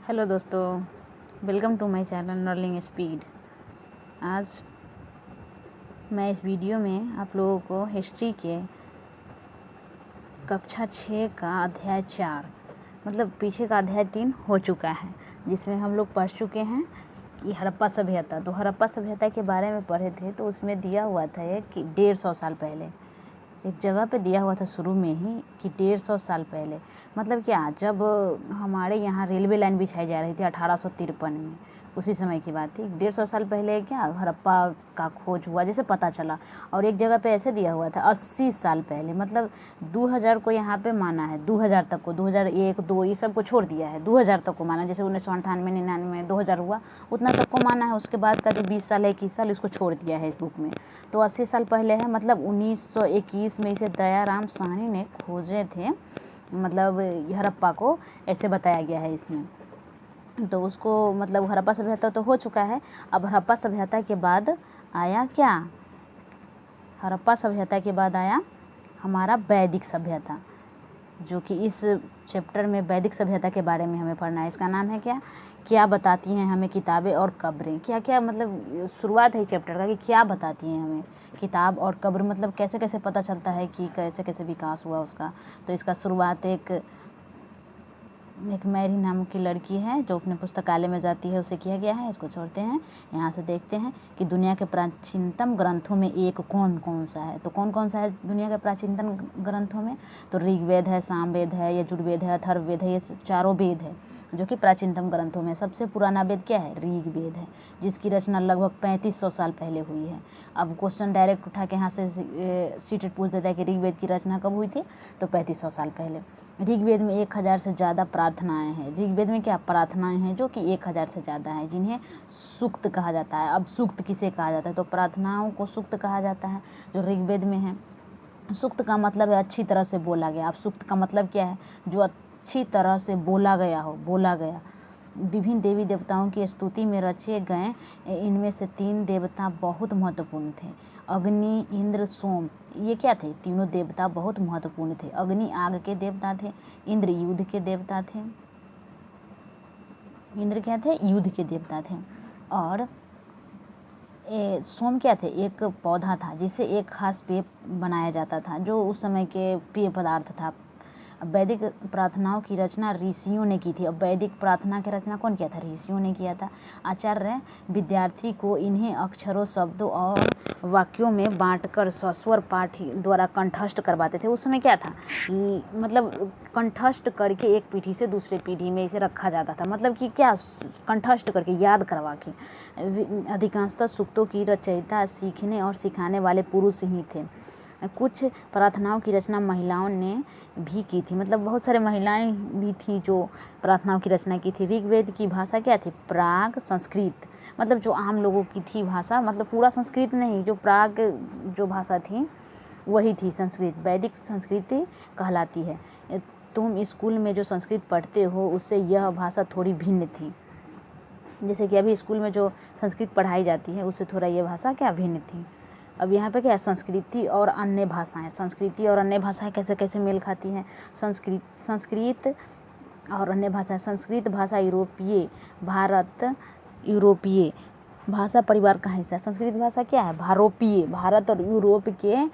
Hello दोस्तों, welcome to my channel learning speed. आज मैं इस वीडियो में आप लोगों को हिस्ट्री के कक्षा 6 का अध्याय 4 मतलब पीछे का अध्याय 3 हो चुका है, जिसमें हम लोग पढ़ चुके हैं कि हड़प्पा सभ्यता। तो हड़प्पा सभ्यता के बारे में पढ़े थे, तो उसमें दिया हुआ था ये कि 150 साल पहले एक जगह पे दिया हुआ था शुरू में ही कि 150 साल पहले मतलब क्या, जब हमारे यहाँ रेलवे लाइन बिछाई जा रही थी 1853 में, उसी समय की बात थी। 150 साल पहले क्या हड़प्पा का खोज हुआ जैसे पता चला। और एक जगह पे ऐसे दिया हुआ था 80 साल पहले, मतलब 2000 को यहाँ पे माना है, 2000 तक को, 2001 2 ये सब को छोड़ दिया है, 2000 तक को माना। जैसे 1998 99 2000 हुआ उतना तक को माना है। उसके बाद का जो 20 साल 21 साल इसको छोड़ दिया है इस बुक में। तो 80 साल पहले है, मतलब 1921 में इसे दयाराम साहनी ने खोजे थे, मतलब हड़प्पा को ऐसे बताया गया है इसमें। तो उसको मतलब हड़प्पा सभ्यता तो हो चुका है। अब हड़प्पा सभ्यता के बाद आया क्या, हड़प्पा सभ्यता के बाद आया हमारा वैदिक सभ्यता, जो कि इस चैप्टर में वैदिक सभ्यता के बारे में हमें पढ़ना है। इसका नाम है क्या बताती हैं हमें किताबें और कब्रें। क्या क्या मतलब शुरुआत है चैप्टर का कि क्या बताती हैं हमें किताब और कब्र, मतलब कैसे कैसे पता चलता है कि कैसे कैसे विकास हुआ उसका। तो इसका शुरुआत एक मैरी नाम की लड़की है जो अपने पुस्तकालय में जाती है, उसे किया गया है। इसको छोड़ते हैं, यहाँ से देखते हैं कि दुनिया के प्राचीनतम ग्रंथों में एक कौन कौन सा है। तो कौन कौन सा है दुनिया के प्राचीनतम ग्रंथों में, तो ऋग्वेद है, सामवेद है, यजुर्वेद है, अथर्ववेद है, ये चारों वेद है जो कि प्राचीनतम ग्रंथों में। सबसे पुराना वेद क्या है, ऋग्वेद है, जिसकी रचना लगभग 3500 साल पहले हुई है। अब क्वेश्चन डायरेक्ट उठा के यहाँ से सीटेड पूछ देता है कि ऋग्वेद की रचना कब हुई थी, तो 3500 साल पहले। ऋग्वेद में 1000 से ज़्यादा प्रार्थनाएं हैं। ऋग्वेद में क्या प्रार्थनाएं हैं जो कि 1000 से ज़्यादा हैं, जिन्हें सूक्त कहा जाता है। अब सूक्त किसे कहा जाता है, तो प्रार्थनाओं को सूक्त कहा जाता है जो ऋग्वेद में है। सूक्त का मतलब है अच्छी तरह से बोला गया। अब सूक्त का मतलब क्या है, जो अच्छी तरह से बोला गया हो, बोला गया। विभिन्न देवी देवताओं की स्तुति में रचे गए इनमें से 3 देवता बहुत महत्वपूर्ण थे, अग्नि, इंद्र, सोम। ये क्या थे, तीनों देवता बहुत महत्वपूर्ण थे। अग्नि आग के देवता थे, इंद्र युद्ध के देवता थे, इंद्र क्या थे, युद्ध के देवता थे। और सोम क्या थे, एक पौधा था जिससे एक खास पेय बनाया जाता था, जो उस समय के पेय पदार्थ था। वैदिक प्रार्थनाओं की रचना ऋषियों ने की थी। अब वैदिक प्रार्थना की रचना कौन किया था, ऋषियों ने किया था। आचार्य विद्यार्थी को इन्हें अक्षरों, शब्दों और वाक्यों में बांटकर सस्वर पाठ द्वारा कंठस्थ करवाते थे। उस समय क्या था, मतलब कंठस्थ करके एक पीढ़ी से दूसरे पीढ़ी में इसे रखा जाता था। मतलब कि क्या, कंठस्थ करके याद करवा के। अधिकांशतः सूक्तों की रचयिता सीखने और सिखाने वाले पुरुष ही थे। कुछ प्रार्थनाओं की रचना महिलाओं ने भी की थी, मतलब बहुत सारे महिलाएं भी थी जो प्रार्थनाओं की रचना की थी। ऋग्वेद की भाषा क्या थी, प्राग संस्कृत, मतलब जो आम लोगों की थी भाषा, मतलब पूरा संस्कृत नहीं, जो प्राग जो भाषा थी वही थी संस्कृत। वैदिक संस्कृति कहलाती है। तुम स्कूल में जो संस्कृत पढ़ते हो उससे यह भाषा थोड़ी भिन्न थी। जैसे कि अभी स्कूल में जो संस्कृत पढ़ाई जाती है उससे थोड़ा ये भाषा क्या भिन्न थी। अब यहाँ पे क्या है, संस्कृति और अन्य भाषाएं। संस्कृति और अन्य भाषाएं कैसे कैसे मेल खाती हैं, संस्कृत और अन्य भाषाएं। संस्कृत भाषा यूरोपीय, भारत यूरोपीय भाषा परिवार का हिस्सा है। संस्कृत भाषा क्या है, भारोपीय, भारत और यूरोप के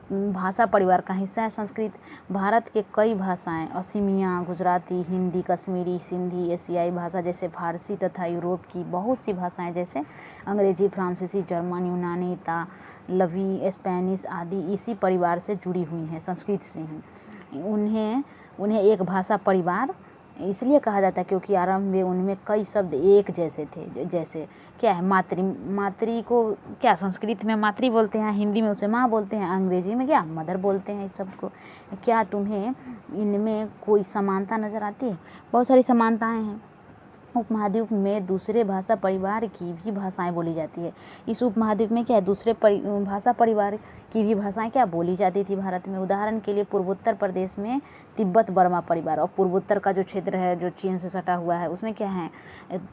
भाषा परिवार का हिस्सा है संस्कृत। भारत के कई भाषाएं, असमिया, गुजराती, हिंदी, कश्मीरी, सिंधी, एशियाई भाषा जैसे फारसी तथा यूरोप की बहुत सी भाषाएं जैसे अंग्रेजी, फ्रांसीसी, जर्मन, यूनानी, इतालवी, स्पेनिश आदि इसी परिवार से जुड़ी हुई हैं, संस्कृत से ही। उन्हें एक भाषा परिवार इसलिए कहा जाता है क्योंकि आरंभ में उनमें कई शब्द एक जैसे थे। जैसे क्या है, मातृ को क्या संस्कृत में मातृ बोलते हैं, हिंदी में उसे माँ बोलते हैं, अंग्रेजी में क्या मदर बोलते हैं। इस सब को क्या तुम्हें इनमें कोई समानता नज़र आती है, बहुत सारी समानताएं हैं। उपमहाद्वीप में दूसरे भाषा परिवार की भी भाषाएं बोली जाती है। इस उपमहाद्वीप में क्या है, दूसरे भाषा परिवार की भी भाषाएं क्या बोली जाती थी भारत में। उदाहरण के लिए पूर्वोत्तर प्रदेश में तिब्बत वर्मा परिवार, और पूर्वोत्तर का जो क्षेत्र है जो चीन से सटा हुआ है उसमें क्या है,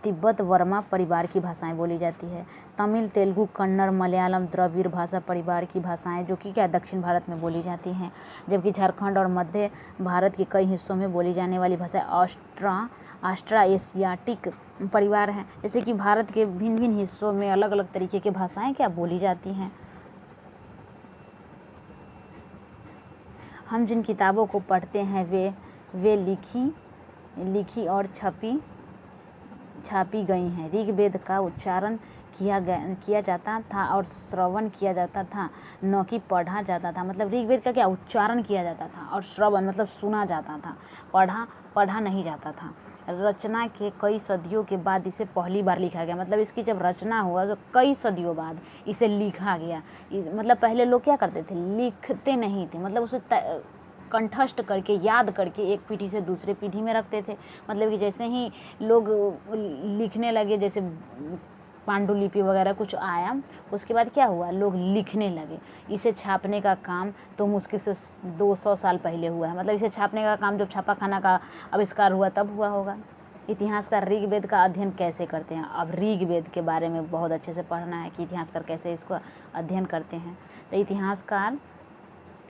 तिब्बत वर्मा परिवार की भाषाएं बोली जाती है। तमिल, तेलुगु, कन्नड़, मलयालम, द्रविड़ भाषा परिवार की भाषाएं जो कि क्या दक्षिण भारत में बोली जाती हैं। जबकि झारखंड और मध्य भारत के कई हिस्सों में बोली जाने वाली भाषा ऑस्ट्रा एशियाटिक परिवार हैं। जैसे कि भारत के भिन्न भिन्न हिस्सों में अलग अलग तरीके की भाषाएं क्या बोली जाती हैं। हम जिन किताबों को पढ़ते हैं वे लिखी और छापी गई हैं। ऋग्वेद का उच्चारण किया जाता था और श्रवण किया जाता था, न कि पढ़ा जाता था। मतलब ऋग्वेद का क्या उच्चारण किया जाता था और श्रवण मतलब सुना जाता था, पढ़ा नहीं जाता था। रचना के कई सदियों के बाद इसे पहली बार लिखा गया। मतलब इसकी जब रचना हुआ तो कई सदियों बाद इसे लिखा गया। मतलब पहले लोग क्या करते थे, लिखते नहीं थे, मतलब उसे कंठस्थ करके याद करके एक पीढ़ी से दूसरे पीढ़ी में रखते थे। मतलब कि जैसे ही लोग लिखने लगे, जैसे पांडुलिपि वगैरह कुछ आया, उसके बाद क्या हुआ, लोग लिखने लगे। इसे छापने का काम तो मुश्किल से 200 साल पहले हुआ है। मतलब इसे छापने का काम जब छापाखाना का आविष्कार हुआ तब हुआ होगा। इतिहासकार ऋग्वेद का अध्ययन कैसे करते हैं। अब ऋग्वेद के बारे में बहुत अच्छे से पढ़ना है कि इतिहासकार कैसे इसको अध्ययन करते हैं। तो इतिहासकार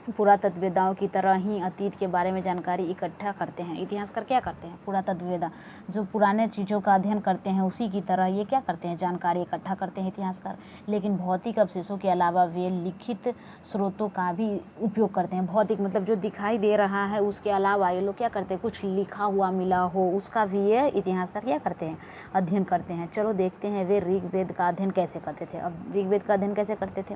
पुरातत्ववेदाओं की तरह ही अतीत के बारे में जानकारी इकट्ठा करते हैं। इतिहासकार क्या करते हैं, पुरातत्ववेदा जो पुराने चीज़ों का अध्ययन करते हैं उसी की तरह ये क्या करते हैं, जानकारी इकट्ठा करते हैं इतिहासकार। लेकिन भौतिक अवशेषों के अलावा वे लिखित स्रोतों का भी उपयोग करते हैं। भौतिक मतलब जो दिखाई दे रहा है उसके अलावा ये लोग क्या करते हैं, कुछ लिखा हुआ मिला हो उसका भी ये इतिहासकार क्या करते हैं, अध्ययन करते हैं। चलो देखते हैं वे ऋग्वेद का अध्ययन कैसे करते थे। अब ऋग्वेद का अध्ययन कैसे करते थे।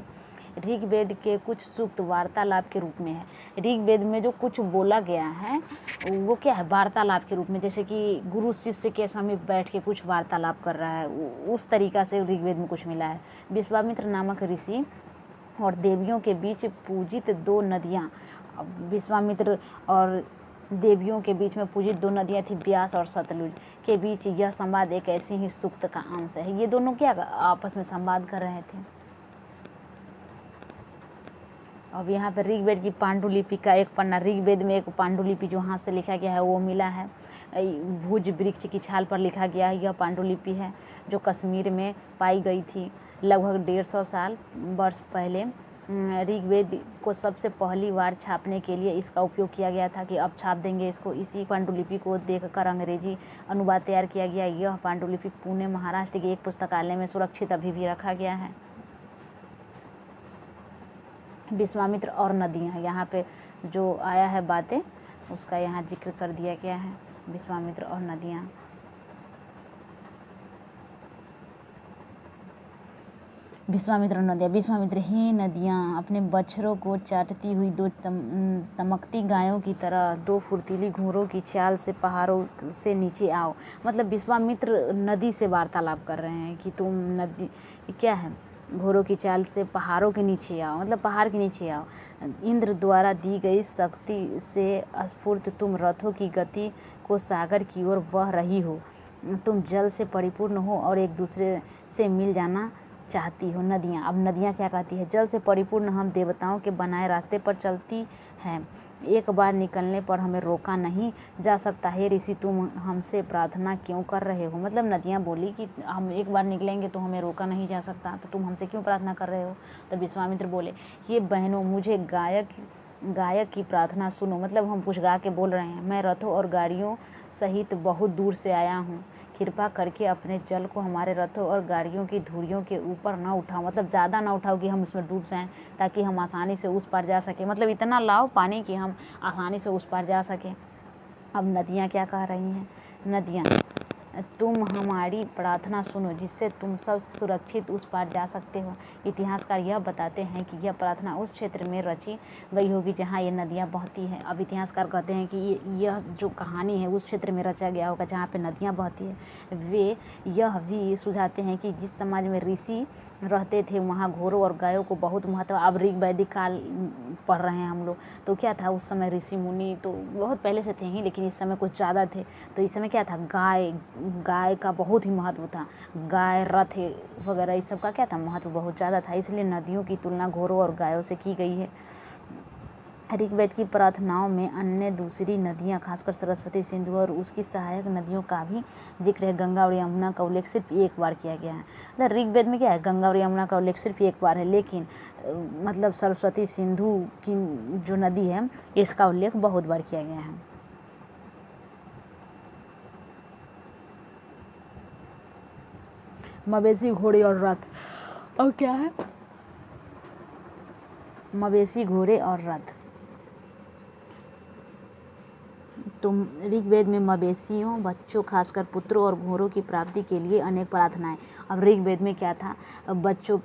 ऋग्वेद के कुछ सूक्त वार्तालाप के रूप में है। ऋग्वेद में जो कुछ बोला गया है वो क्या है, वार्तालाप के रूप में। जैसे कि गुरु शिष्य के समीप बैठ के कुछ वार्तालाप कर रहा है, उस तरीका से ऋग्वेद में कुछ मिला है। विश्वामित्र नामक ऋषि और देवियों के बीच पूजित 2 नदियाँ, विश्वामित्र और देवियों के बीच में पूजित 2 नदियाँ थी, ब्यास और सतलुज के बीच यह संवाद एक ऐसी ही सूक्त का अंश है। ये दोनों क्या आपस में संवाद कर रहे थे। अब यहाँ पर ऋग्वेद की पांडुलिपि का एक पन्ना, ऋग्वेद में एक पांडुलिपि जो हाथ से लिखा गया है वो मिला है। भुज वृक्ष की छाल पर लिखा गया है, यह पांडुलिपि है जो कश्मीर में पाई गई थी। लगभग 150 वर्ष पहले ऋग्वेद को सबसे पहली बार छापने के लिए इसका उपयोग किया गया था कि अब छाप देंगे इसको। इसी पांडुलिपि को देखकर अंग्रेजी अनुवाद तैयार किया गया। यह पांडुलिपि पुणे महाराष्ट्र के एक पुस्तकालय में सुरक्षित अभी भी रखा गया है। विश्वामित्र और नदियाँ, यहाँ पे जो आया है बातें उसका यहाँ जिक्र कर दिया गया है। विश्वामित्र और नदियाँ, विश्वामित्र और नदियाँ। विश्वामित्र, हे नदियाँ, अपने बछड़ों को चाटती हुई 2 तमकती गायों की तरह 2 फुर्तीली घोड़ों की चाल से पहाड़ों से नीचे आओ। मतलब विश्वामित्र नदी से वार्तालाप कर रहे हैं कि तुम नदी क्या है, घोड़ों की चाल से पहाड़ों के नीचे आओ, मतलब पहाड़ के नीचे आओ। इंद्र द्वारा दी गई शक्ति से स्फूर्त तुम रथों की गति को सागर की ओर बह रही हो। तुम जल से परिपूर्ण हो और एक दूसरे से मिल जाना चाहती हो। नदियाँ, अब नदियाँ क्या कहती है, जल से परिपूर्ण हम देवताओं के बनाए रास्ते पर चलती हैं। एक बार निकलने पर हमें रोका नहीं जा सकता। हे ऋषि, तुम हमसे प्रार्थना क्यों कर रहे हो। मतलब नदियाँ बोली कि हम एक बार निकलेंगे तो हमें रोका नहीं जा सकता, तो तुम हमसे क्यों प्रार्थना कर रहे हो। तो विश्वामित्र बोले, ये बहनों, मुझे गायक की प्रार्थना सुनो। मतलब हम कुछ गा के बोल रहे हैं। मैं रथों और गाड़ियों सहित बहुत दूर से आया हूँ। कृपा करके अपने जल को हमारे रथों और गाड़ियों की धुरियों के ऊपर न उठाओ। मतलब ज़्यादा ना उठाओ कि हम उसमें डूब जाएं, ताकि हम आसानी से उस पार जा सकें। मतलब इतना लाओ पानी कि हम आसानी से उस पार जा सकें। अब नदियाँ क्या कह रही हैं। नदियाँ, तुम हमारी प्रार्थना सुनो जिससे तुम सब सुरक्षित उस पार जा सकते हो। इतिहासकार यह बताते हैं कि यह प्रार्थना उस क्षेत्र में रची गई होगी जहाँ ये नदियाँ बहती हैं। अब इतिहासकार कहते हैं कि यह जो कहानी है उस क्षेत्र में रचा गया होगा जहाँ पे नदियाँ बहती है। वे यह भी सुझाते हैं कि जिस समाज में ऋषि रहते थे वहाँ घोड़ों और गायों को बहुत महत्व। अब ऋग्वैदिक काल पढ़ रहे हैं हम लोग, तो क्या था उस समय ऋषि मुनि तो बहुत पहले से थे ही, लेकिन इस समय कुछ ज़्यादा थे। तो इस समय क्या था, गाय का बहुत ही महत्व था। गाय, रथ वगैरह इस सब का क्या था, महत्व बहुत ज़्यादा था। इसलिए नदियों की तुलना घोड़ों और गायों से की गई है। ऋग्वेद की प्रार्थनाओं में अन्य दूसरी नदियाँ, खासकर सरस्वती, सिंधु और उसकी सहायक नदियों का भी जिक्र है। गंगा और यमुना का उल्लेख सिर्फ एक बार किया गया है। मतलब ऋग्वेद में क्या है, गंगा और यमुना का उल्लेख सिर्फ एक बार है, लेकिन मतलब सरस्वती, सिंधु की जो नदी है इसका उल्लेख बहुत बार किया गया है। मवेशी, घोड़े और रथ। और क्या है? मवेशी, घोड़े और रथ। तो ऋग्वेद में मवेशियों, बच्चों, खासकर पुत्रों और घोड़ों की प्राप्ति के लिए अनेक प्रार्थनाएं। अब ऋग्वेद में क्या था? बच्चों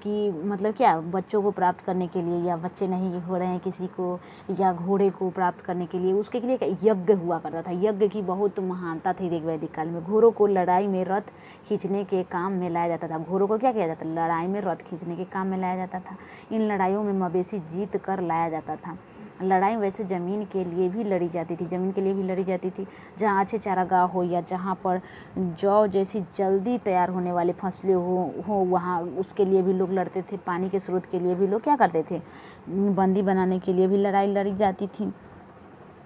की मतलब क्या, बच्चों को प्राप्त करने के लिए, या बच्चे नहीं हो रहे हैं किसी को, या घोड़े को प्राप्त करने के लिए, उसके लिए यज्ञ हुआ करता था। यज्ञ की बहुत महानता थी ऋग्वैदिक काल में। घोड़ों को लड़ाई में रथ खींचने के काम में लाया जाता था। घोड़ों को क्या किया जाता था? लड़ाई में रथ खींचने के काम में लाया जाता था। इन लड़ाइयों में मवेशी जीत कर लाया जाता था। लड़ाई वैसे ज़मीन के लिए भी लड़ी जाती थी, ज़मीन के लिए भी लड़ी जाती थी, जहाँ अच्छे चारागाह हो या जहाँ पर जौ जैसी जल्दी तैयार होने वाली फसलें हो वहाँ उसके लिए भी लोग लड़ते थे। पानी के स्रोत के लिए भी लोग क्या करते थे? बंदी बनाने के लिए भी लड़ाई लड़ी जाती थी।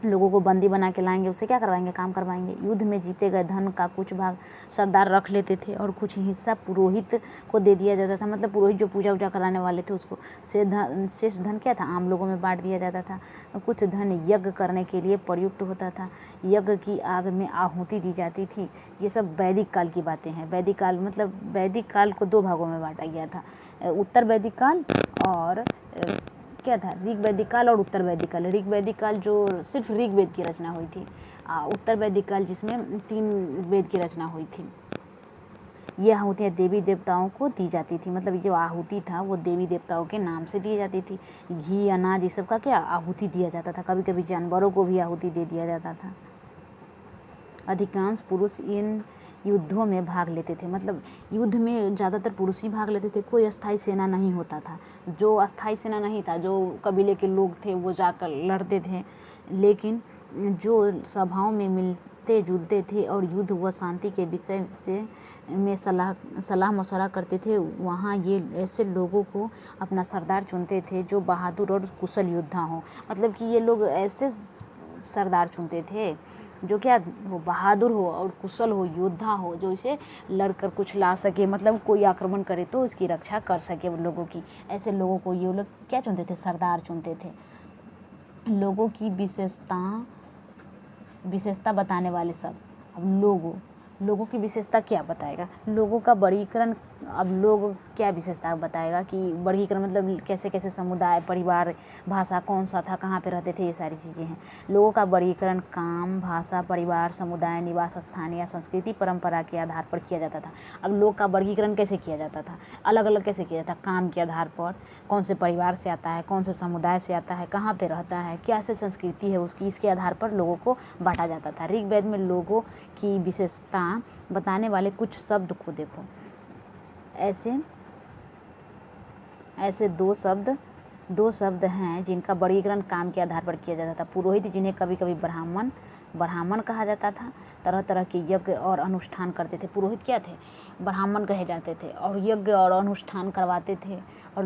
लोगों को बंदी बना के लाएंगे, उससे क्या करवाएंगे? काम करवाएंगे। युद्ध में जीते गए धन का कुछ भाग सरदार रख लेते थे और कुछ हिस्सा पुरोहित को दे दिया जाता था। मतलब पुरोहित जो पूजा वूजा कराने वाले थे उसको शेष धन क्या था? आम लोगों में बांट दिया जाता था। कुछ धन यज्ञ करने के लिए प्रयुक्त होता था। यज्ञ की आग में आहुति दी जाती थी। ये सब वैदिक काल की बातें हैं। वैदिक काल मतलब वैदिक काल को 2 भागों में बांटा गया था, उत्तर वैदिक काल और क्या था? ऋग वैदिक काल और उत्तर वैदिक काल। ऋग वैदिक काल जो सिर्फ ऋग्वेद की रचना हुई थी, उत्तर वैदिक काल जिसमें 3 वेद की रचना हुई थी। ये आहुतियाँ देवी देवताओं को दी जाती थी। मतलब जो आहुति था वो देवी देवताओं के नाम से दी जाती थी। घी, अनाज, ये सब का क्या आहुति दिया जाता था। कभी कभी जानवरों को भी आहुति दे दिया जाता था। अधिकांश पुरुष इन युद्धों में भाग लेते थे। मतलब युद्ध में ज़्यादातर पुरुष ही भाग लेते थे। कोई अस्थाई सेना नहीं होता था। जो अस्थाई सेना नहीं था, जो कबीले के लोग थे वो जाकर लड़ते थे, लेकिन जो सभाओं में मिलते जुलते थे और युद्ध व शांति के विषय से में सलाह मशवरा करते थे, वहाँ ये ऐसे लोगों को अपना सरदार चुनते थे जो बहादुर और कुशल योद्धा हों। मतलब कि ये लोग ऐसे सरदार चुनते थे जो क्या वो बहादुर हो और कुशल हो, योद्धा हो, जो इसे लड़कर कुछ ला सके। मतलब कोई आक्रमण करे तो इसकी रक्षा कर सके उन लोगों की। ऐसे लोगों को ये लोग क्या चुनते थे? सरदार चुनते थे। लोगों की विशेषता बताने वाले सब। अब लोगों की विशेषता क्या बताएगा? लोगों का वर्गीकरण। अब लोग क्या विशेषता बताएगा कि वर्गीकरण मतलब कैसे कैसे समुदाय, परिवार, भाषा कौन सा था, कहाँ पे रहते थे, ये सारी चीज़ें हैं। लोगों का वर्गीकरण काम, भाषा, परिवार, समुदाय, निवास स्थान या संस्कृति परंपरा के आधार पर किया जाता था। अब लोग का वर्गीकरण कैसे किया जाता था? अलग अलग कैसे किया जाता? काम के आधार पर, कौन से परिवार से आता है, कौन से समुदाय से आता है, कहाँ पे रहता है, क्या से संस्कृति है उसकी, इसके आधार पर लोगों को बांटा जाता था। ऋग्वेद में लोगों की विशेषता बताने वाले कुछ शब्द को देखो। ऐसे दो शब्द हैं जिनका वर्गीकरण काम के आधार पर किया जाता था। पुरोहित, जिन्हें कभी कभी ब्राह्मण कहा जाता था, तरह तरह के यज्ञ और अनुष्ठान करते थे। पुरोहित क्या थे? ब्राह्मण कहे जाते थे और यज्ञ और अनुष्ठान करवाते थे। और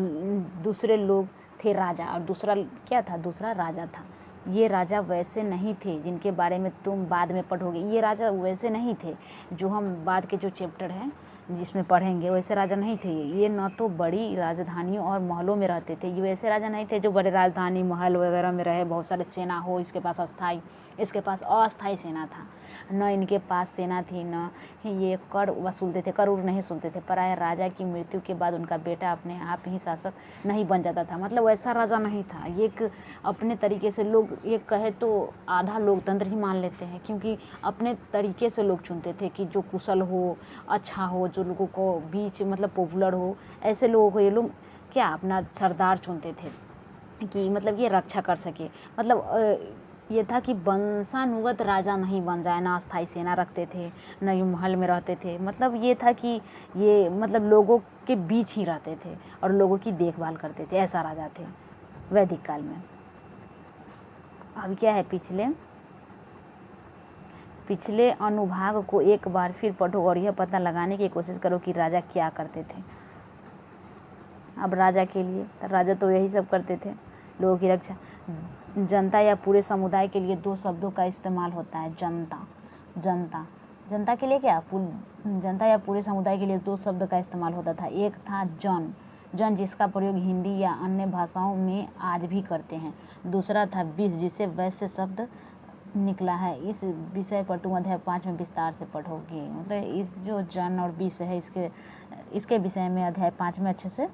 दूसरे लोग थे राजा, और दूसरा क्या था? दूसरा राजा था। ये राजा वैसे नहीं थे जिनके बारे में तुम बाद में पढ़ोगे। ये राजा वैसे नहीं थे जो हम बाद के जो चैप्टर है जिसमें पढ़ेंगे, वैसे राजा नहीं थे। ये न तो बड़ी राजधानियों और महलों में रहते थे। ये वैसे राजा नहीं थे जो बड़े राजधानी महल वगैरह में रहे, बहुत सारे सेना हो, इसके पास अस्थाई, इसके पास अस्थाई सेना था। न इनके पास सेना थी, न ये कर वसूलते थे, कर उर नहीं सुनते थे। पराया राजा की मृत्यु के बाद उनका बेटा अपने आप ही शासक नहीं बन जाता था। मतलब वैसा राजा नहीं था। ये एक अपने तरीके से लोग, ये कहे तो आधा लोकतंत्र ही मान लेते हैं, क्योंकि अपने तरीके से लोग चुनते थे कि जो कुशल हो, अच्छा हो, जो लोगों को बीच मतलब पॉपुलर हो, ऐसे लोगों को ये लोग क्या अपना सरदार चुनते थे कि मतलब ये रक्षा कर सके। मतलब ये था कि वंशानुगत राजा नहीं बन जाए, ना अस्थाई सेना रखते थे, न ये महल में रहते थे। मतलब ये था कि ये मतलब लोगों के बीच ही रहते थे और लोगों की देखभाल करते थे। ऐसा राजा थे वैदिक काल में। अब क्या है, पिछले अनुभाग को एक बार फिर पढ़ो और यह पता लगाने की कोशिश करो कि राजा क्या करते थे। अब राजा के लिए, राजा तो यही सब करते थे, लोगों की रक्षा। जनता या पूरे समुदाय के लिए 2 शब्दों का इस्तेमाल होता है। जनता के लिए क्या, जनता या पूरे समुदाय के लिए 2 शब्द का इस्तेमाल होता था। एक था जन जिसका प्रयोग हिंदी या अन्य भाषाओं में आज भी करते हैं। दूसरा था विश, जिसे वैश्य शब्द निकला है, इस विषय पर तुम अध्याय 5 में विस्तार से पढ़ोगी। मतलब इस जो जन और विष है इसके विषय में अध्याय 5 में अच्छे से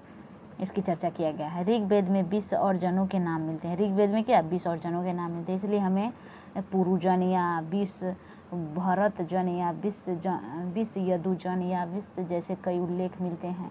इसकी चर्चा किया गया है। ऋग्वेद में विष और जनों के नाम मिलते हैं। ऋग्वेद में क्या विष और जनों के नाम मिलते हैं, इसलिए हमें पुरुजन या विष, भरत जन या विष यदुजन या विष जैसे कई उल्लेख मिलते हैं।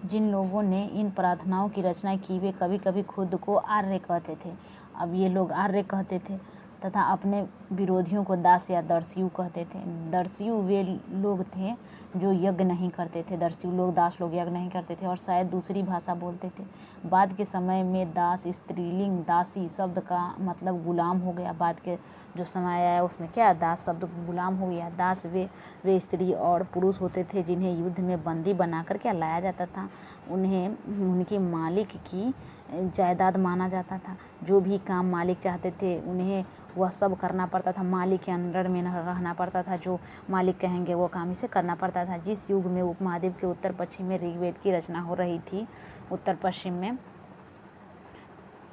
जिन लोगों ने इन प्रार्थनाओं की रचना की वे कभी कभी खुद को आर्य कहते थे। अब ये लोग आर्य कहते थे तथा अपने विरोधियों को दास या दर्शियु कहते थे। दर्शियु वे लोग थे जो यज्ञ नहीं करते थे। दर्शियु लोग, दास लोग यज्ञ नहीं करते थे और शायद दूसरी भाषा बोलते थे। बाद के समय में दास स्त्रीलिंग दासी शब्द का मतलब गुलाम हो गया। बाद के जो समय आया उसमें क्या दास शब्द गुलाम हो गया। दास वे स्त्री और पुरुष होते थे जिन्हें युद्ध में बंदी बनाकर क्या लाया जाता था। उन्हें उनके मालिक की जायदाद माना जाता था। जो भी काम मालिक चाहते थे उन्हें वह सब करना पड़ता था। मालिक के अंडर में रहना पड़ता था। जो मालिक कहेंगे वो काम इसे करना पड़ता था। जिस युग में उपमहाद्वीप के उत्तर पश्चिम में ऋग्वेद की रचना हो रही थी, उत्तर पश्चिम में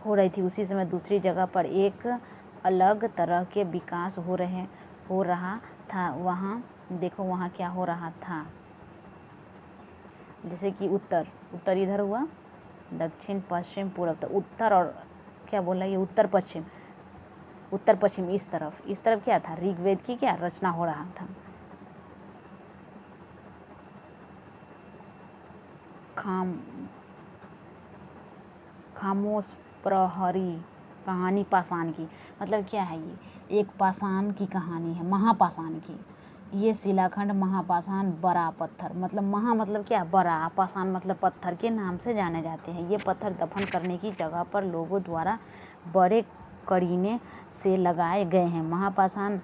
हो रही थी, उसी समय दूसरी जगह पर एक अलग तरह के विकास हो रहा था। वहाँ देखो वहाँ क्या हो रहा था, जैसे कि उत्तर इधर हुआ, दक्षिण पश्चिम पूर्व। तो उत्तर और क्या बोला ये उत्तर पश्चिम इस तरफ क्या था, ऋग्वेद की क्या रचना हो रहा था। खामोश प्रहरी कहानी पाषाण की, मतलब क्या है ये एक पाषाण की कहानी है, महापाषाण की। ये शिलाखंड महापाषाण बड़ा पत्थर, मतलब महा मतलब क्या बड़ा, पाषाण मतलब पत्थर के नाम से जाने जाते हैं। ये पत्थर दफन करने की जगह पर लोगों द्वारा बड़े करीने से लगाए गए हैं। महापाषाण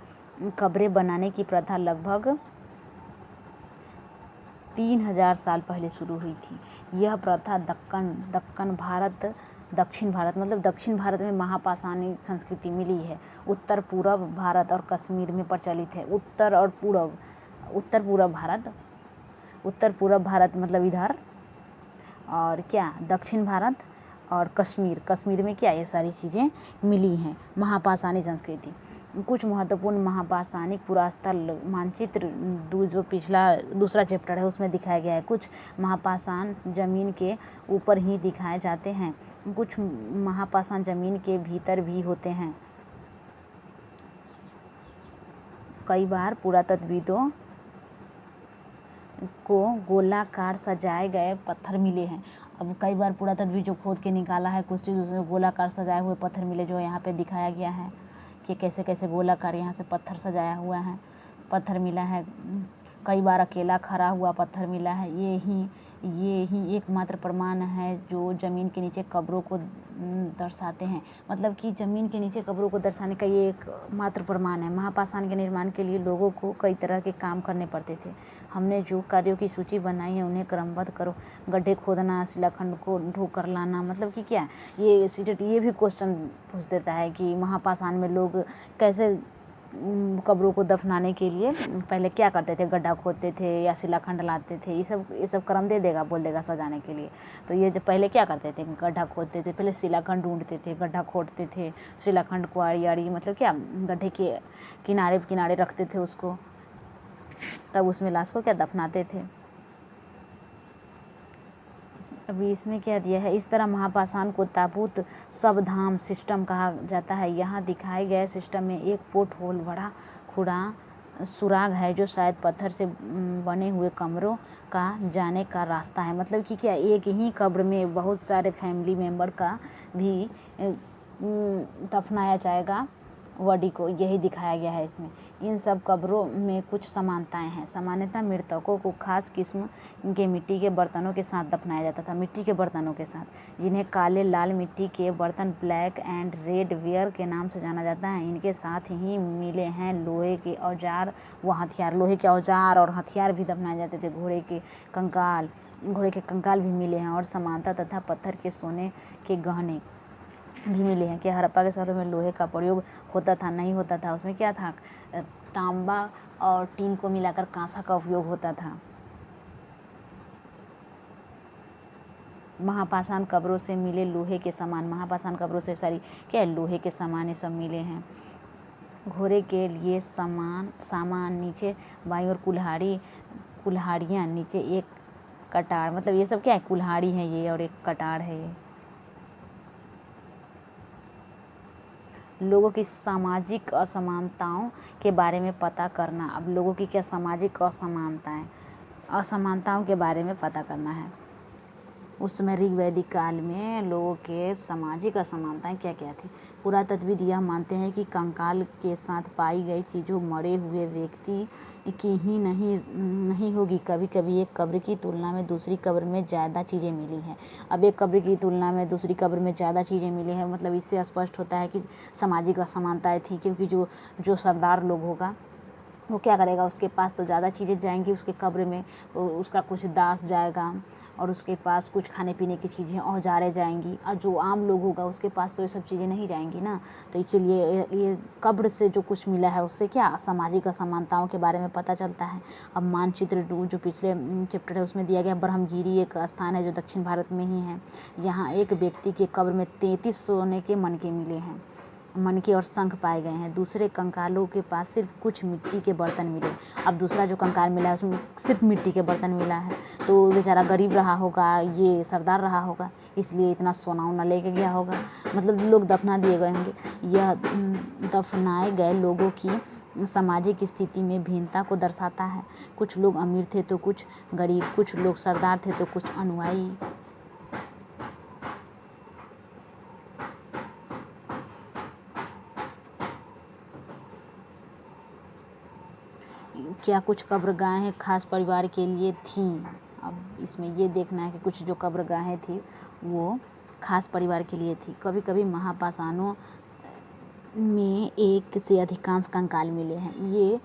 कब्रें बनाने की प्रथा लगभग 3000 साल पहले शुरू हुई थी। यह प्रथा दक्षिण भारत मतलब दक्षिण भारत में महापाषाणी संस्कृति मिली है। उत्तर पूर्व भारत और कश्मीर में प्रचलित है। उत्तर पूर्व भारत मतलब इधर, और क्या दक्षिण भारत और कश्मीर में क्या ये सारी चीज़ें मिली हैं, महापाषाणी संस्कृति। कुछ महत्वपूर्ण महापाषाणिक पुरास्थल मानचित्र जो पिछला दूसरा चैप्टर है उसमें दिखाया गया है। कुछ महापाषाण जमीन के ऊपर ही दिखाए जाते हैं, कुछ महापाषाण जमीन के भीतर भी होते हैं। कई बार पुरातत्वविदों को गोलाकार सजाए गए पत्थर मिले हैं। अब कई बार पुरातत्वविद जो खोद के निकाला है कुछ चीज़, उसमें गोलाकार सजाए हुए पत्थर मिले, जो यहाँ पे दिखाया गया है कि कैसे कैसे गोलाकार यहाँ से पत्थर सजाया हुआ है, पत्थर मिला है। कई बार अकेला खड़ा हुआ पत्थर मिला है। ये ही एकमात्र प्रमाण है जो ज़मीन के नीचे कब्रों को दर्शाते हैं। मतलब कि ज़मीन के नीचे कब्रों को दर्शाने का ये एक मात्र प्रमाण है। महापाषाण के निर्माण के लिए लोगों को कई तरह के काम करने पड़ते थे। हमने जो कार्यों की सूची बनाई है उन्हें क्रमबद्ध करो। गड्ढे खोदना, शिलाखंड को ढो कर लाना, मतलब कि क्या ये भी क्वेश्चन पूछ देता है कि महापाषाण में लोग कैसे कब्रों को दफनाने के लिए पहले क्या करते थे, गड्ढा खोदते थे या शिलाखंड लाते थे। ये सब क्रम दे देगा, बोल देगा सजाने के लिए। तो ये जो पहले क्या करते थे, गड्ढा खोदते थे, पहले शिलाखंड ढूंढते थे, गड्ढा खोदते थे, शिलाखंड को आड़ी मतलब क्या गड्ढे के किनारे रखते थे उसको, तब उसमें लाश को क्या दफनाते थे। अभी इसमें क्या दिया है, इस तरह महापाषाण को ताबूत सबधाम सिस्टम कहा जाता है। यहाँ दिखाए गए सिस्टम में एक पोर्ट होल बड़ा खुला सुराग है जो शायद पत्थर से बने हुए कमरों का जाने का रास्ता है। मतलब कि क्या एक ही कब्र में बहुत सारे फैमिली मेम्बर का भी दफनाया जाएगा बॉडी को, यही दिखाया गया है इसमें। इन सब कब्रों में कुछ समानताएं हैं। सामान्यतः मृतकों को खास किस्म के मिट्टी के बर्तनों के साथ दफनाया जाता था, मिट्टी के बर्तनों के साथ, जिन्हें काले लाल मिट्टी के बर्तन ब्लैक एंड रेड वेयर के नाम से जाना जाता है। इनके साथ ही मिले हैं लोहे के औजार व हथियार। लोहे के औजार और हथियार भी दफनाए जाते थे। घोड़े के कंकाल भी मिले हैं और समानता तथा पत्थर के सोने के गहने भी मिले हैं। कि हड़प्पा के शहरों में लोहे का प्रयोग होता था, नहीं होता था, उसमें क्या था, तांबा और टीन को मिलाकर कांसा का उपयोग होता था। महापाषाण कब्रों से मिले लोहे के सामान, महापाषाण कब्रों से क्या है, लोहे के सामान ये सब मिले हैं। घोड़े के लिए सामान नीचे बाईं ओर कुल्हाड़ियाँ, नीचे एक कटार, मतलब ये सब क्या है, कुल्हाड़ी है ये और एक कटार है ये। लोगों की सामाजिक असमानताओं के बारे में पता करना। अब लोगों की क्या सामाजिक असमानताओं के बारे में पता करना है। उस समय ऋग्वैदिक काल में लोगों के सामाजिक असमानताएं क्या क्या थी। पुरातत्वविद यह मानते हैं कि कंकाल के साथ पाई गई चीज़ों मरे हुए व्यक्ति की ही नहीं होगी। कभी कभी एक कब्र की तुलना में दूसरी कब्र में ज़्यादा चीज़ें मिली हैं। अब एक कब्र की तुलना में दूसरी कब्र में ज़्यादा चीज़ें मिली हैं, मतलब इससे स्पष्ट होता है कि सामाजिक असमानताएँ थी, क्योंकि जो सरदार लोग होगा वो क्या करेगा, उसके पास तो ज़्यादा चीज़ें जाएंगी उसके कब्र में, उसका कुछ दास जाएगा और उसके पास कुछ खाने पीने की चीज़ें औजारें जाएंगी, और जो आम लोग होगा उसके पास तो ये सब चीज़ें नहीं जाएंगी ना। तो इसलिए ये कब्र से जो कुछ मिला है उससे क्या सामाजिक असमानताओं के बारे में पता चलता है। अब मानचित्र जो पिछले चैप्टर है उसमें दिया गया, ब्रह्मगिरी एक स्थान है जो दक्षिण भारत में ही है। यहाँ एक व्यक्ति के कब्र में 33 सोने के मनके मिले हैं, मनके और शंख पाए गए हैं। दूसरे कंकालों के पास सिर्फ कुछ मिट्टी के बर्तन मिले। अब दूसरा जो कंकाल मिला है उसमें सिर्फ मिट्टी के बर्तन मिला है, तो बेचारा गरीब रहा होगा, ये सरदार रहा होगा, इसलिए इतना सोना वोना लेके गया होगा, मतलब लोग दफना दिए गए होंगे। यह दफनाए गए लोगों की सामाजिक स्थिति में भिन्नता को दर्शाता है। कुछ लोग अमीर थे तो कुछ गरीब, कुछ लोग सरदार थे तो कुछ अनुयायी। क्या कुछ कब्रगाहें खास परिवार के लिए थीं। अब इसमें ये देखना है कि कुछ जो कब्रगाहें थी वो खास परिवार के लिए थी। कभी कभी महापाषाणों में एक से अधिकांश कंकाल मिले हैं।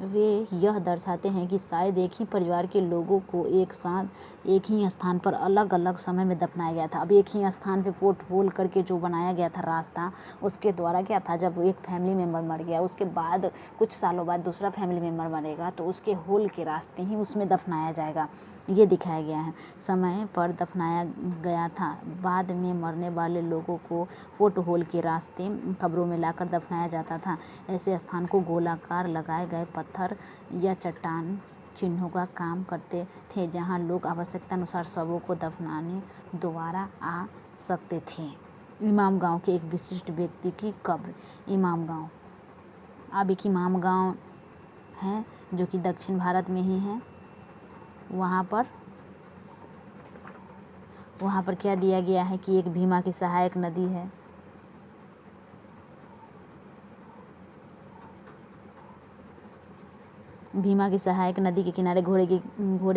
वे यह दर्शाते हैं कि शायद एक ही परिवार के लोगों को एक साथ एक ही स्थान पर अलग अलग समय में दफनाया गया था। अब एक ही स्थान पे पोर्ट होल करके जो बनाया गया था रास्ता, उसके द्वारा क्या था, जब एक फैमिली मेम्बर मर गया उसके बाद कुछ सालों बाद दूसरा फैमिली मेम्बर मरेगा तो उसके होल के रास्ते ही उसमें दफनाया जाएगा, ये दिखाया गया है। समय पर दफनाया गया था, बाद में मरने वाले लोगों को फोर्ट होल के रास्ते कब्रों में लाकर दफनाया जाता था। ऐसे स्थान को गोलाकार लगाए गए पत्थर या चट्टान चिन्हों का काम करते थे, जहां लोग आवश्यकता अनुसार शवों को दफनाने दोबारा आ सकते थे। इमाम गांव के एक विशिष्ट व्यक्ति की कब्र। इमाम गांव, अब एक इमाम गांव है जो कि दक्षिण भारत में ही है। वहाँ पर क्या दिया गया है कि एक भीमा की सहायक नदी है। भीमा की सहायक नदी के किनारे घोड़े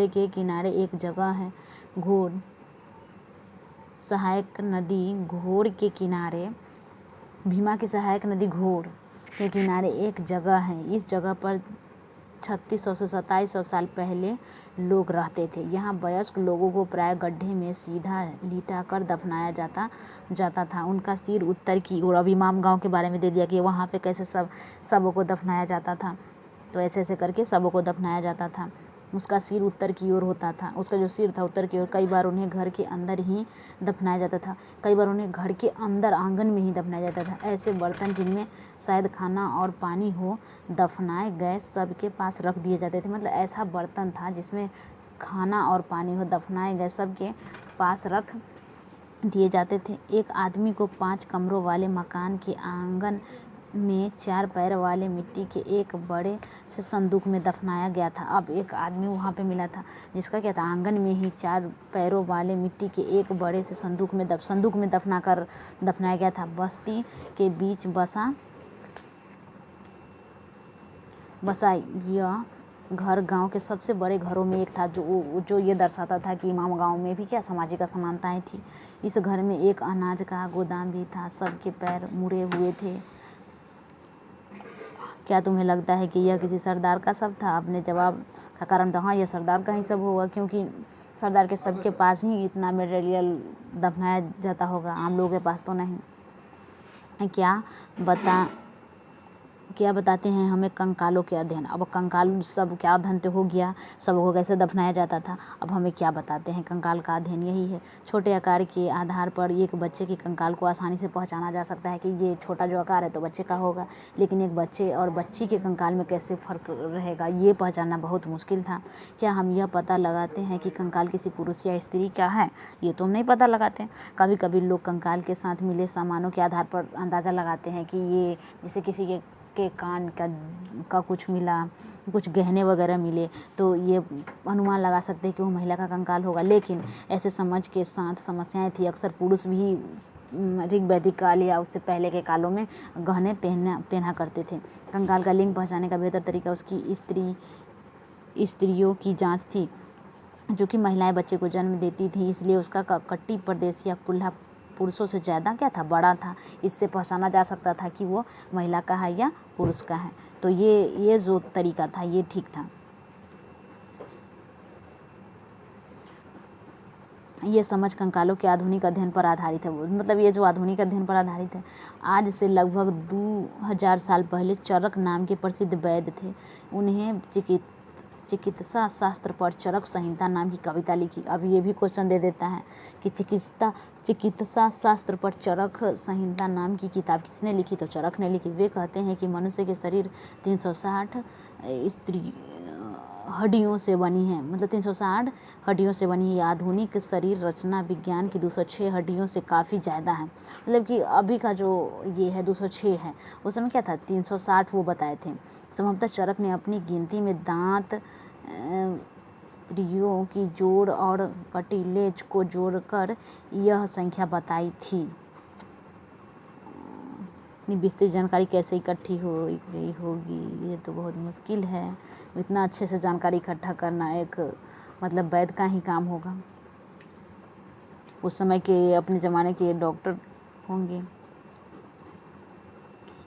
के किनारे एक जगह है। सहायक नदी घोड़ के किनारे, भीमा की सहायक नदी घोड़ के किनारे एक जगह है। इस जगह पर 3600 से 2700 साल पहले लोग रहते थे। यहाँ वयस्क लोगों को प्राय गड्ढे में सीधा लिटा कर दफनाया जाता था। उनका सिर उत्तर की ओर। अब इमाम गांव के बारे में दे दिया कि वहाँ पे कैसे सबों को दफनाया जाता था। तो ऐसे ऐसे करके सबों को दफनाया जाता था। उसका सिर उत्तर की ओर होता था, उसका जो सिर था उत्तर की ओर। कई बार उन्हें घर के अंदर ही दफनाया जाता था, कई बार उन्हें घर के अंदर आंगन में ही दफनाया जाता था। ऐसे बर्तन जिनमें शायद खाना और पानी हो दफनाए गए सबके पास रख दिए जाते थे। मतलब ऐसा बर्तन था जिसमें खाना और पानी हो दफनाए गए सबके पास रख दिए जाते थे। एक आदमी को 5 कमरों वाले मकान के आंगन में 4 पैर वाले मिट्टी के एक बड़े से संदूक में दफनाया गया था। अब एक आदमी वहाँ पे मिला था जिसका क्या था, आंगन में ही 4 पैरों वाले मिट्टी के एक बड़े से संदूक में दफनाया गया था। बस्ती के बीच बसा यह घर गांव के सबसे बड़े घरों में एक था, जो ये दर्शाता था कि इमाम गांव में भी क्या सामाजिक असमानताएं थी। इस घर में एक अनाज का गोदाम भी था। सबके पैर मुड़े हुए थे। क्या तुम्हें लगता है कि यह किसी सरदार का शव था? आपने जवाब का कारण था हाँ, यह सरदार का ही शव होगा, क्योंकि सरदार के सबके पास ही इतना मटेरियल दफनाया जाता होगा, आम लोगों के पास तो नहीं। क्या क्या बताते हैं हमें कंकालों के अध्ययन। अब कंकाल सब क्या अध्ययन तो हो गया, सबको कैसे दफनाया जाता था, अब हमें क्या बताते हैं कंकाल का अध्ययन यही है। छोटे आकार के आधार पर एक बच्चे के कंकाल को आसानी से पहचाना जा सकता है कि ये छोटा जो आकार है तो बच्चे का होगा, लेकिन एक बच्चे और बच्ची के कंकाल में कैसे फ़र्क रहेगा ये पहचानना बहुत मुश्किल था। क्या हम यह पता लगाते हैं कि कंकाल किसी पुरुष या स्त्री का है, ये तो हम नहीं पता लगाते। कभी कभी लोग कंकाल के साथ मिले सामानों के आधार पर अंदाज़ा लगाते हैं कि ये जैसे किसी के कान का कुछ मिला, कुछ गहने वगैरह मिले, तो ये अनुमान लगा सकते हैं कि वो महिला का कंकाल होगा। लेकिन ऐसे समझ के साथ समस्याएं थी। अक्सर पुरुष भी ऋग वैदिक काल या उससे पहले के कालों में गहने पहना करते थे। कंकाल का लिंग पहचानने का बेहतर तरीका उसकी स्त्रियों की जांच थी, जो कि महिलाएं बच्चे को जन्म देती थी, इसलिए उसका कट्टी प्रदेश या कुल्हा पुरुषों से ज़्यादा क्या था, बड़ा था। इससे पहचाना जा सकता था कि वो महिला का है या पुरुष का है। तो ये जो तरीका था ये ठीक था। ये समझ कंकालों के आधुनिक अध्ययन पर आधारित है। मतलब ये जो आधुनिक अध्ययन पर आधारित है, आज से लगभग 2000 साल पहले चरक नाम के प्रसिद्ध वैद्य थे। उन्हें चिकित्सा शास्त्र पर चरक संहिता नाम की कविता लिखी। अब ये भी क्वेश्चन दे देता है कि चिकित्सा शास्त्र पर चरक संहिता नाम की किताब किसने लिखी, तो चरक ने लिखी। वे कहते हैं कि मनुष्य के शरीर 360 स्त्री हड्डियों से बनी है, मतलब 360 हड्डियों से बनी है। आधुनिक शरीर रचना विज्ञान की 206 हड्डियों से काफ़ी ज़्यादा है। मतलब कि अभी का जो ये है 206 है, उस समय क्या था 360 वो बताए थे। संभवतः चरक ने अपनी गिनती में दांत स्त्रियों की जोड़ और कटिलेज को जोड़कर यह संख्या बताई थी। इतनी विस्तृत जानकारी कैसे इकट्ठी हो गई होगी, ये तो बहुत मुश्किल है। इतना अच्छे से जानकारी इकट्ठा करना एक मतलब वैद्य का ही काम होगा। उस समय के अपने ज़माने के डॉक्टर होंगे।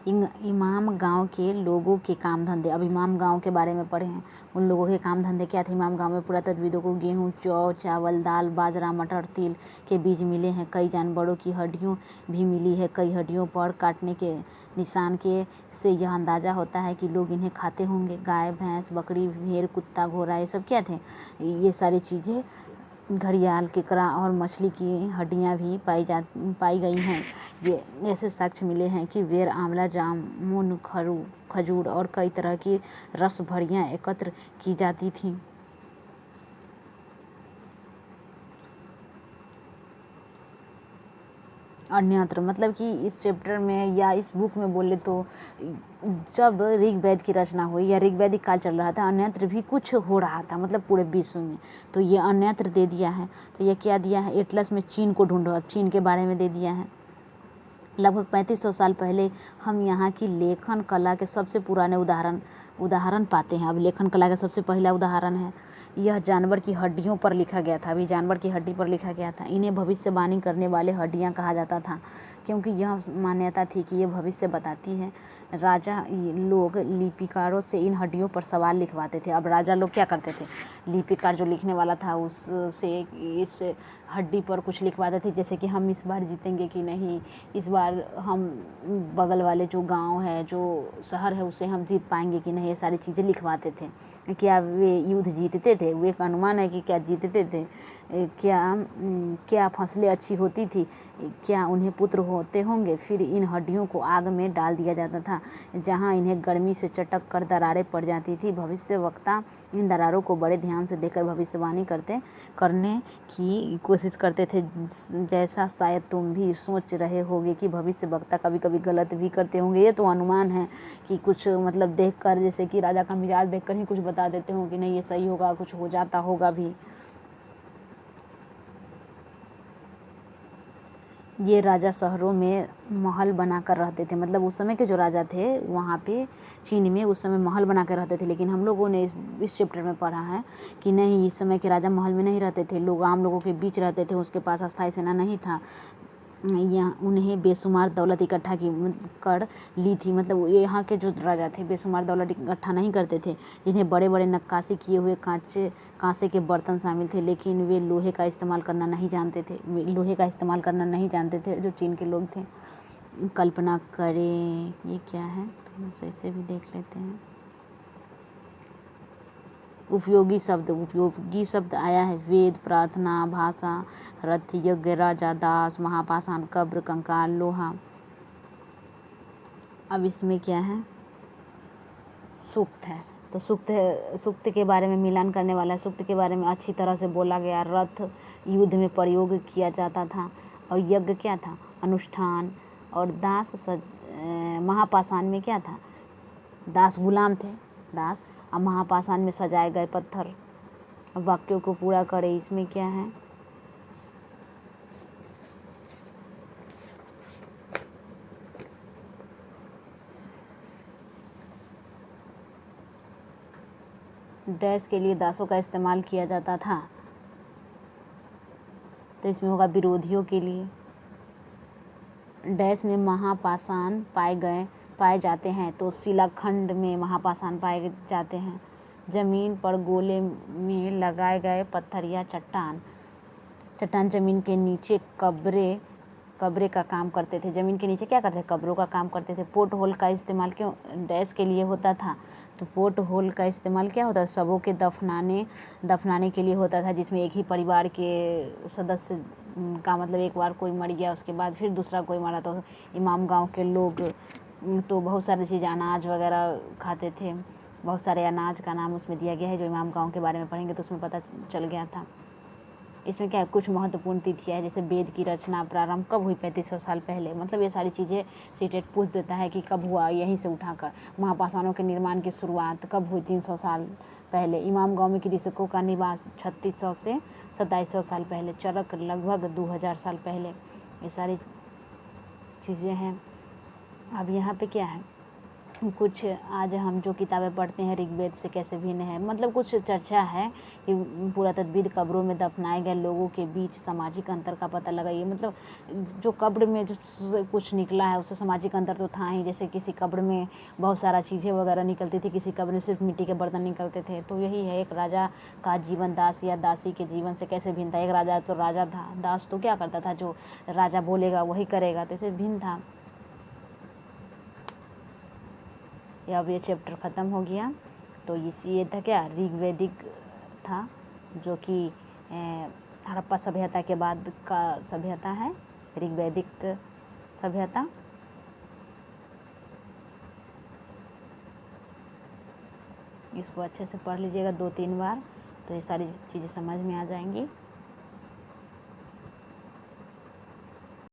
इमाम गांव के लोगों के काम धंधे। अब इमाम गांव के बारे में पढ़े हैं, उन लोगों के काम धंधे क्या थे। इमाम गांव में पुरातत्वविदों को गेहूँ, जौ, चावल, दाल, बाजरा, मटर, तिल के बीज मिले हैं। कई जानवरों की हड्डियों भी मिली है। कई हड्डियों पर काटने के निशान के से यह अंदाज़ा होता है कि लोग इन्हें खाते होंगे। गाय, भैंस, बकरी, भेड़, कुत्ता, घोड़ा, ये सब क्या थे, ये सारी चीज़ें। घड़ियाल, केकड़ा और मछली की हड्डियां भी पाई गई हैं। ये ऐसे साक्ष्य मिले हैं कि बेर, आंवला, जामुन, खजूर और कई तरह की रस भरियां एकत्र की जाती थीं। अन्यत्र मतलब कि इस चैप्टर में या इस बुक में बोले तो जब ऋग्वेद की रचना हुई या ऋग्वैदिक काल चल रहा था, अन्यत्र भी कुछ हो रहा था, मतलब पूरे विश्व में। तो ये अन्यत्र दे दिया है। तो ये क्या दिया है, एटलस में चीन को ढूंढो, अब चीन के बारे में दे दिया है। लगभग 3500 साल पहले हम यहाँ की लेखन कला के सबसे पुराने उदाहरण पाते हैं। अब लेखन कला का सबसे पहला उदाहरण है, यह जानवर की हड्डियों पर लिखा गया था। अभी जानवर की हड्डी पर लिखा गया था। इन्हें भविष्यवाणी करने वाले हड्डियाँ कहा जाता था, क्योंकि यह मान्यता थी कि ये भविष्य बताती है। राजा लोग लिपिकारों से इन हड्डियों पर सवाल लिखवाते थे। अब राजा लोग क्या करते थे, लिपिकार जो लिखने वाला था उससे इस हड्डी पर कुछ लिखवाते थे, जैसे कि हम इस बार जीतेंगे कि नहीं, इस बार हम बगल वाले जो गांव है, जो शहर है, उसे हम जीत पाएंगे कि नहीं, ये सारी चीज़ें लिखवाते थे। क्या वे युद्ध जीतते थे, वो एक अनुमान है कि क्या जीतते थे, क्या फसलें अच्छी होती थी, क्या उन्हें पुत्र होते होंगे। फिर इन हड्डियों को आग में डाल दिया जाता था, जहां इन्हें गर्मी से चटक कर दरारें पड़ जाती थी। भविष्यवक्ता इन दरारों को बड़े ध्यान से देखकर भविष्यवाणी करने की कोशिश करते थे, जैसा शायद तुम भी सोच रहे होगे कि भविष्यवक्ता कभी कभी गलत भी करते होंगे। ये तो अनुमान है कि कुछ मतलब देखकर, जैसे कि राजा का मिजाज देखकर ही कुछ बता देते हो कि नहीं ये सही होगा, कुछ हो जाता होगा भी। ये राजा शहरों में महल बनाकर रहते थे। मतलब उस समय के जो राजा थे वहाँ पे चीन में उस समय महल बना कर रहते थे। लेकिन हम लोगों ने इस चैप्टर में पढ़ा है कि नहीं, इस समय के राजा महल में नहीं रहते थे, लोग आम लोगों के बीच रहते थे। उसके पास अस्थायी सेना नहीं था, यहाँ उन्हें बेशुमार दौलत इकट्ठा कर ली थी। मतलब यहाँ के जो राजा थे बेशुमार दौलत इकट्ठा नहीं करते थे, जिन्हें बड़े बड़े नक्काशी किए हुए कांसे के बर्तन शामिल थे। लेकिन वे लोहे का इस्तेमाल करना नहीं जानते थे, जो चीन के लोग थे। कल्पना करें, ये क्या है, बस ऐसे भी देख लेते हैं। उपयोगी शब्द आया है वेद, प्रार्थना, भाषा, रथ, यज्ञ, राजा, दास, महापाषाण, कब्र, कंकाल, लोहा। अब इसमें क्या है, सूक्त है। तो सूक्त के बारे में मिलान करने वाला है। सूक्त के बारे में अच्छी तरह से बोला गया। रथ युद्ध में प्रयोग किया जाता था, और यज्ञ क्या था, अनुष्ठान। और दास महापाषाण में क्या था, दास गुलाम थे, दास। और महापाषाण में सजाए गए पत्थर। वाक्यों को पूरा करे, इसमें क्या है, डैश के लिए दासों का इस्तेमाल किया जाता था, तो इसमें होगा विरोधियों के लिए। डैश में महापाषाण पाए जाते हैं, तो शिलाखंड में महापाषाण पाए जाते हैं। जमीन पर गोले में लगाए गए पत्थर या चट्टान जमीन के नीचे कब्रे का काम करते थे। ज़मीन के नीचे क्या करते थे, कब्रों का काम करते थे। पोर्ट होल का इस्तेमाल क्यों डैश के लिए होता था, तो पोर्ट होल का इस्तेमाल क्या होता था, शवों के दफनाने के लिए होता था, जिसमें एक ही परिवार के सदस्य का, मतलब एक बार कोई मर गया, उसके बाद फिर दूसरा कोई मरा, तो इमाम गांव के लोग तो बहुत सारी चीज़ें, अनाज वगैरह खाते थे। बहुत सारे अनाज का नाम उसमें दिया गया है, जो इमाम गांव के बारे में पढ़ेंगे तो उसमें पता चल गया था। इसमें क्या है, कुछ महत्वपूर्ण तिथियाँ है, जैसे वेद की रचना प्रारंभ कब हुई, 3500 साल पहले। मतलब ये सारी चीज़ें सीटेट पूछ देता है कि कब हुआ, यहीं से उठाकर। महापाषाणों के निर्माण की शुरुआत कब हुई, 300 साल पहले। इमाम गांव में कृषकों का निवास 3600 से 2700 साल पहले। चरक लगभग 2000 साल पहले। ये सारी चीज़ें हैं। अब यहाँ पे क्या है, कुछ आज हम जो किताबें पढ़ते हैं ऋग्वेद से कैसे भिन्न है, मतलब कुछ चर्चा है कि पुरातत्वविद कब्रों में दफनाए गए लोगों के बीच सामाजिक अंतर का पता लगाइए। मतलब जो कब्र में जो कुछ निकला है उससे सामाजिक अंतर तो था ही। जैसे किसी कब्र में बहुत सारा चीज़ें वगैरह निकलती थी, किसी कब्र में सिर्फ मिट्टी के बर्तन निकलते थे। तो यही है, एक राजा का जीवन दास या दासी के जीवन से कैसे भिन्न था। एक राजा तो राजा था, दास तो क्या करता था, जो राजा बोलेगा वही करेगा, तो इससे भिन्न था। अब ये चैप्टर ख़त्म हो गया। तो ये था क्या, ऋग्वैदिक था, जो कि हड़प्पा सभ्यता के बाद का सभ्यता है, ऋग्वैदिक सभ्यता। इसको अच्छे से पढ़ लीजिएगा 2-3 बार, तो ये सारी चीज़ें समझ में आ जाएंगी।